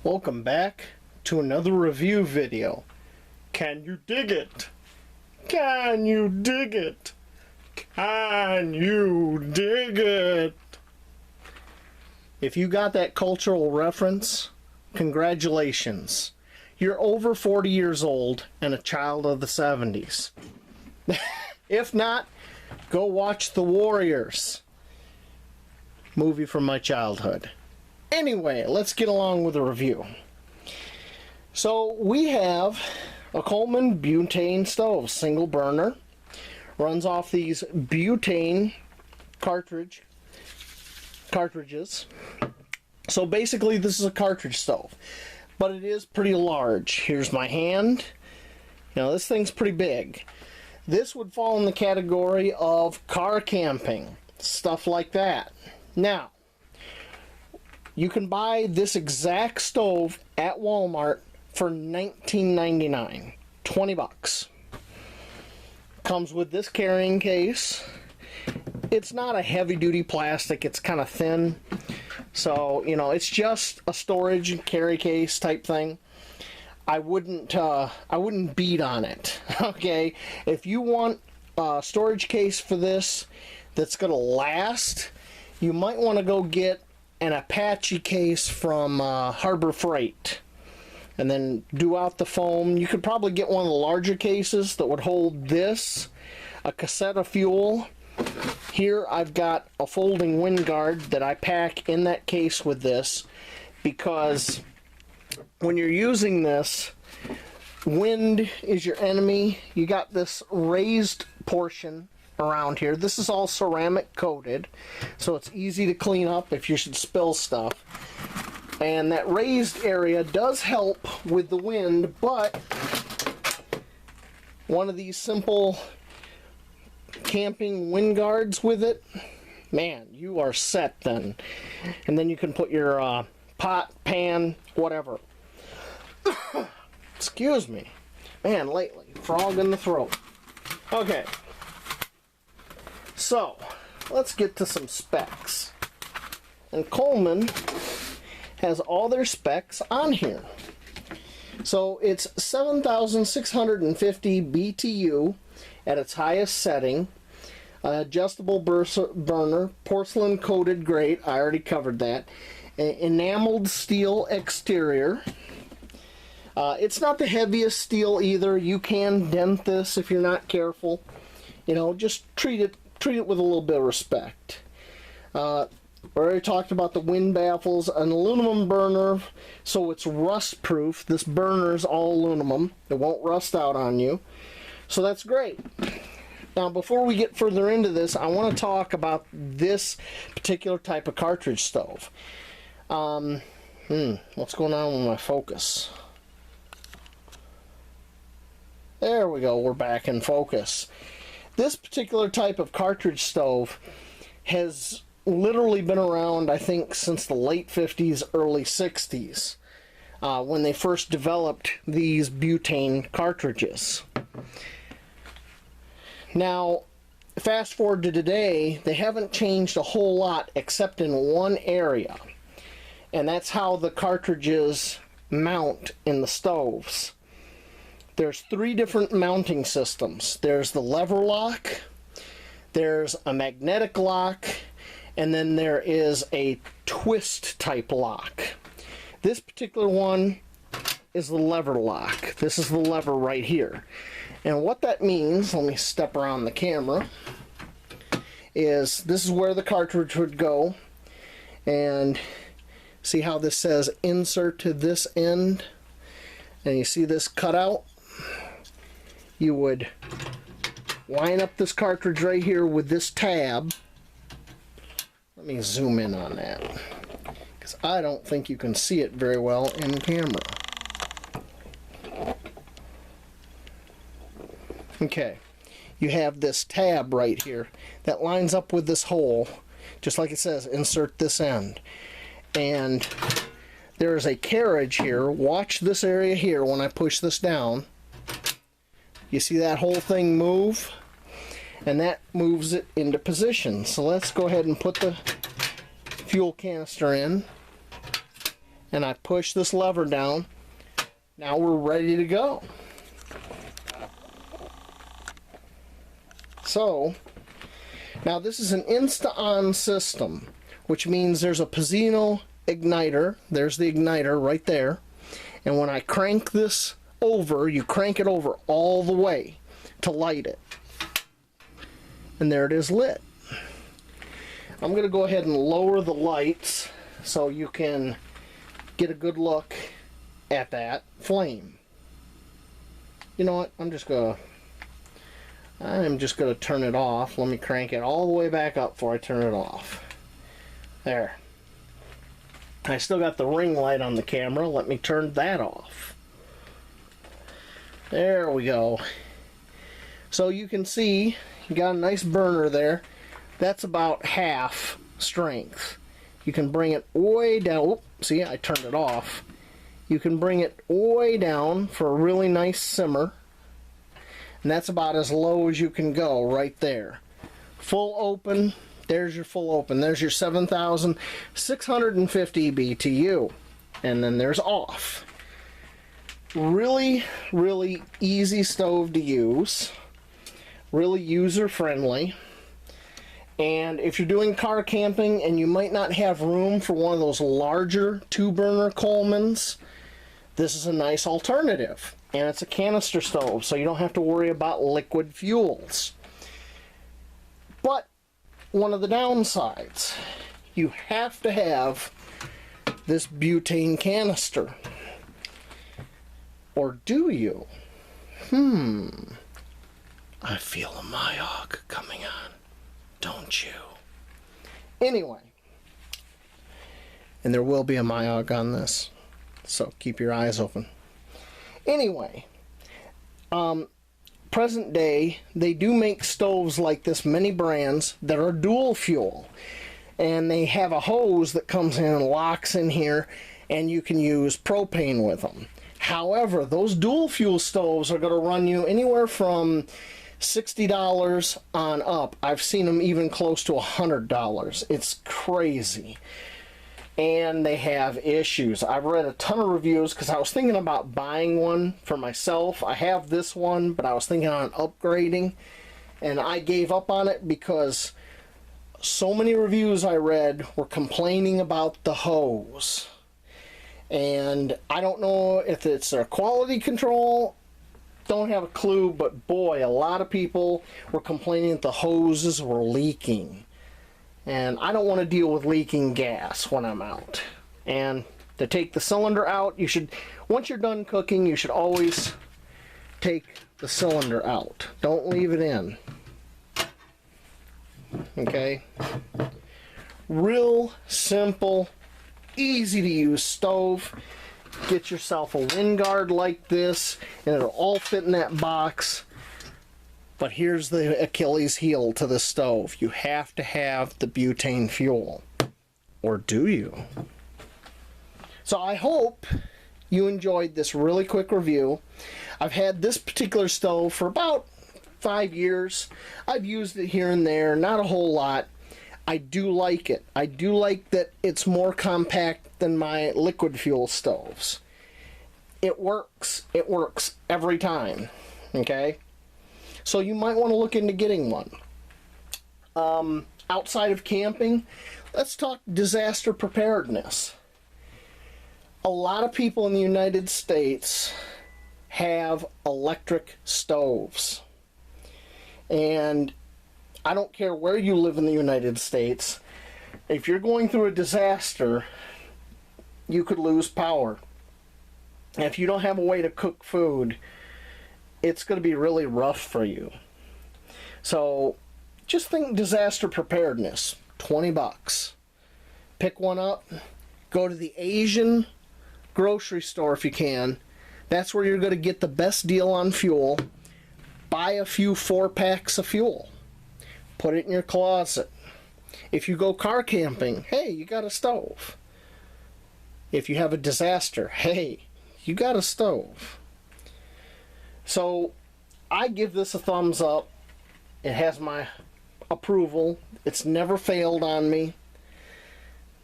Welcome back to another review video. Can you dig it? Can you dig it? Can you dig it? If you got that cultural reference, congratulations. You're over 40 years old and a child of the 70s. If not, go watch The Warriors. Movie from my childhood. Anyway, let's get along with the review. So we have a Coleman Butane stove, single burner. Runs off these butane cartridges. So basically this is a cartridge stove, but it is pretty large. Here's my hand. Now this thing's pretty big. This would fall in the category of car camping, stuff like that. Now, you can buy this exact stove at Walmart for $19.99, 20 bucks. Comes with this carrying case. It's not a heavy-duty plastic, it's kind of thin. So, you know, it's just a storage and carry case type thing. I wouldn't beat on it. Okay, if you want a storage case for this that's gonna last, you might want to go get an Apache case from Harbor Freight and then do out the foam. You could probably get one of the larger cases that would hold this, a cassette of fuel. Here I've got a folding wind guard that I pack in that case with this, because when you're using this, wind is your enemy. You got this raised portion around here. This is all ceramic coated, so it's easy to clean up if you should spill stuff. And that raised area does help with the wind, but one of these simple camping wind guards with it, man, you are set then. And then you can put your pot, pan, whatever. Excuse me. Man, lately, frog in the throat. Okay. So, let's get to some specs. And Coleman has all their specs on here. So, it's 7,650 BTU at its highest setting. Adjustable burner, porcelain coated grate, I already covered that. Enameled steel exterior. It's not the heaviest steel either. You can dent this if you're not careful. You know, just treat it with a little bit of respect. We already talked about the wind baffles, an aluminum burner, so it's rust proof. This burner is all aluminum. It won't rust out on you. So that's great. Now before we get further into this, I want to talk about this particular type of cartridge stove. What's going on with my focus? There we go, we're back in focus. This particular type of cartridge stove has literally been around, I think, since the late 50s, early 60s, when they first developed these butane cartridges. Now, fast forward to today, they haven't changed a whole lot except in one area, and that's how the cartridges mount in the stoves. There's three different mounting systems. There's the lever lock, there's a magnetic lock, and then there is a twist type lock. This particular one is the lever lock. This is the lever right here. And what that means, let me step around the camera, is this is where the cartridge would go. And see how this says insert to this end? And you see this cutout? You would line up this cartridge right here with this tab. Let me zoom in on that, because I don't think you can see it very well in camera. Okay, you have this tab right here that lines up with this hole, just like it says, insert this end. And there is a carriage here. Watch this area here when I push this down. You see that whole thing move? And that moves it into position. So let's go ahead and put the fuel canister in. and I push this lever down. Now we're ready to go. So, now this is an insta-on system, which means there's a Pizzino igniter. There's the igniter right there. And when I crank this over, you crank it over all the way to light it. And there it is lit. I'm going to go ahead and lower the lights so you can get a good look at that flame. You know what? I'm just going to turn it off. Let me crank it all the way back up before I turn it off. There. I still got the ring light on the camera. Let me turn that off. There we go. So you can see you got a nice burner there. That's about half strength. You can bring it way down. Oop, see, I turned it off. You can bring it way down for a really nice simmer. And that's about as low as you can go right there. Full open. There's your full open. There's your 7,650 BTU. And then there's off. Really, really easy stove to use. Really user friendly. And if you're doing car camping and you might not have room for one of those larger 2-burner Colemans, this is a nice alternative. And it's a canister stove, so you don't have to worry about liquid fuels. But one of the downsides, you have to have this butane canister. Or do you? I feel a myog coming on, don't you? Anyway, and there will be a myog on this, so keep your eyes open. Anyway, present day, they do make stoves like this, many brands, that are dual fuel. And they have a hose that comes in and locks in here, and you can use propane with them. However, those dual fuel stoves are going to run you anywhere from $60 on up. I've seen them even close to $100. It's crazy. And they have issues. I've read a ton of reviews because I was thinking about buying one for myself. I have this one, but I was thinking on upgrading, and I gave up on it because so many reviews I read were complaining about the hose. And I don't know if it's their quality control, don't have a clue, but boy, a lot of people were complaining that the hoses were leaking. And I don't want to deal with leaking gas when I'm out. And to take the cylinder out, you should, once you're done cooking, you should always take the cylinder out. Don't leave it in. Okay? Real simple, easy to use stove. Get yourself a wind guard like this, and it'll all fit in that box. But here's the Achilles heel to the stove. You have to have the butane fuel. Or do you? So I hope you enjoyed this really quick review. I've had this particular stove for about 5 years. I've used it here and there, not a whole lot. I do like it. I do like that it's more compact than my liquid fuel stoves. It works. It works every time. Okay? So you might want to look into getting one. Outside of camping, let's talk disaster preparedness. A lot of people in the United States have electric stoves. And I don't care where you live in the United States, if you're going through a disaster, you could lose power. And if you don't have a way to cook food, it's going to be really rough for you. So just think disaster preparedness. 20 bucks. Pick one up. Go to the Asian grocery store if you can. That's where you're going to get the best deal on fuel. Buy a few 4-packs of fuel. Put it in your closet. If you go car camping, hey, you got a stove. If you have a disaster, hey, you got a stove. So I give this a thumbs up. It has my approval. It's never failed on me.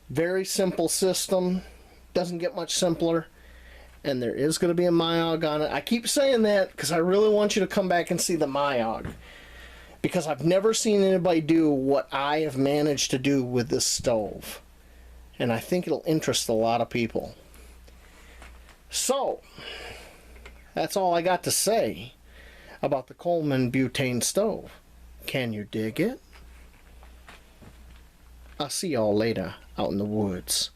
Very simple system. doesn't get much simpler. And there is going to be a Myog on it. I keep saying that because I really want you to come back and see the Myog. Because I've never seen anybody do what I have managed to do with this stove. And I think it'll interest a lot of people. So, that's all I got to say about the Coleman Butane stove. Can you dig it? I'll see y'all later out in the woods.